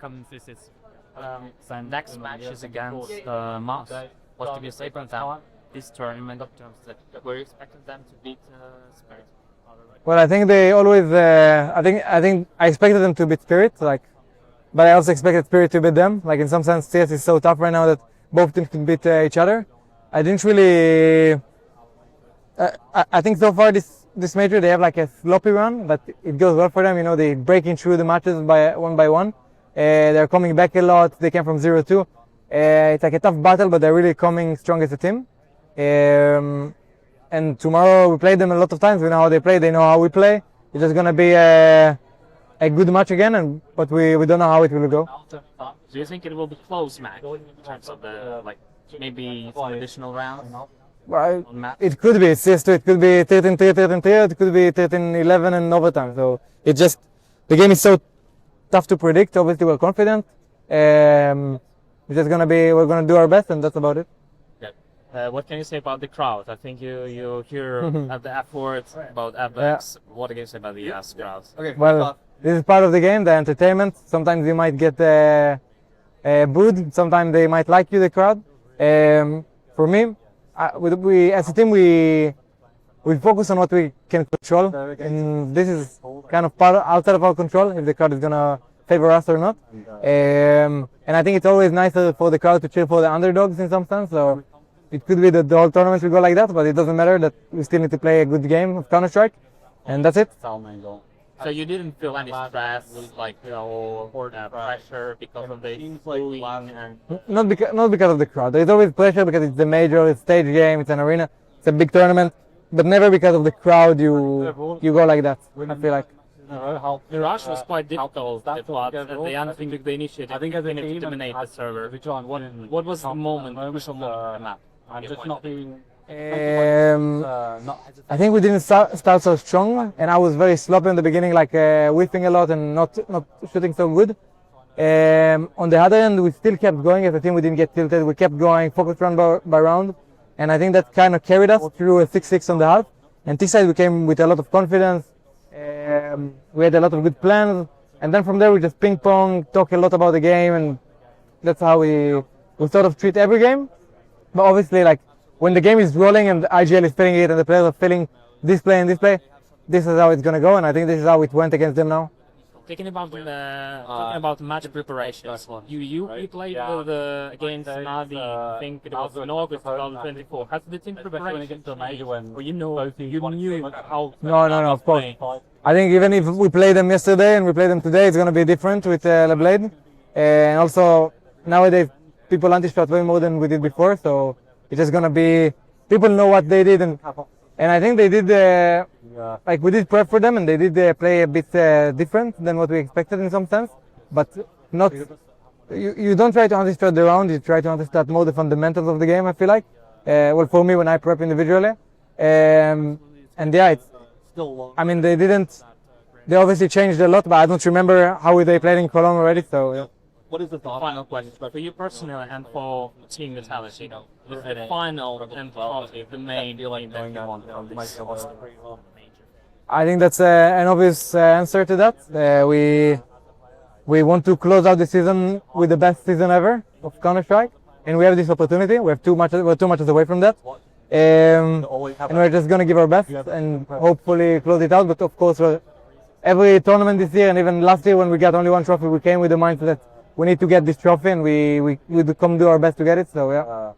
welcome visits. So next match is against Mars. What do you say about that? This tournament of terms that were you expecting them to beat Spirit? Well, I think they always. I think I expected them to beat Spirit, but I also expected Spirit to beat them. Like in some sense, CS is so tough right now that both teams can beat each other. I didn't really. I think so far this major they have like a sloppy run, but it goes well for them. You know, they breaking through the matches by one. They're coming back a lot. They came from 0-2. It's like a tough battle, but they're really coming strong as a team. And tomorrow we played them a lot of times. We know how they play. They know how we play. It's just gonna be a good match again, but we don't know how it will go. Do you think it will be close match in terms of the maybe some additional rounds? Well, it could be. It's just it could be 13-3, 13-3. It could be 13-11 in overtime. So it just the game is so tough to predict. Obviously, we're confident. We're gonna do our best, and that's about it. What can you say about the crowd? I think you hear at the afterwards about Alex. Yeah. What can you say about the crowd? Okay. Well, this is part of the game, the entertainment. Sometimes you might get booed. Sometimes they might like you, the crowd. For me, we as a team we focus on what we can control, and this is kind of part outside of our control. If the crowd is gonna favor us or not, and I think it's always nicer for the crowd to cheer for the underdogs in some sense. So it could be that the whole tournament will go like that, but it doesn't matter. That we still need to play a good game of Counter-Strike, and that's it. So you didn't feel any stress, or pressure because of the booing and not because of the crowd. There's always pressure because it's the major, it's stage game, it's an arena, it's a big tournament, but never because of the crowd you go like that. I feel like. The rush was quite difficult at the end. I think the initiative. I think to dominate the server. What was the moment, crucial moment on the map? I think we didn't start so strong, and I was very sloppy in the beginning, whiffing a lot and not shooting so good. On the other end, we still kept going as a team. We didn't get tilted. We kept going, focused round by round, and I think that kind of carried us through a 6-6 on the half. And T-side we came with a lot of confidence. We had a lot of good plans, and then from there we just ping pong, talk a lot about the game, and that's how we sort of treat every game. But obviously, when the game is rolling and IGL is feeling it and the players are feeling this play and this play, this is how it's gonna go, and I think this is how it went against them now. Talking about match preparations, you played against NAVI. I think it was in August 2024. Has the team preparation or you knew how? No, of course. I think even if we play them yesterday and we play them today, it's gonna be different with LeBlade. And also nowadays people anti-shot way more than we did before, so it's just gonna be people know what they did, and I think they did we did prep for them, and they did play a bit different than what we expected in some sense, but not. You don't try to anti-strat the round, you try to anti-strat more the fundamentals of the game. I feel like, well, for me when I prep individually, and yeah, it's. I mean, they obviously changed a lot, but I don't remember how they played in Cologne already. So. Yeah. What is the final question for you personally and for Team Vitality? The final and probably the main feeling that you want on this? I think that's an obvious answer to that. We want to close out the season with the best season ever of Counter-Strike, and we have this opportunity. We're 2 matches away from that, and we're just gonna give our best and hopefully close it out. But of course, every tournament this year and even last year when we got only one trophy, we came with the mindset that we need to get this trophy, and we come do our best to get it. So yeah.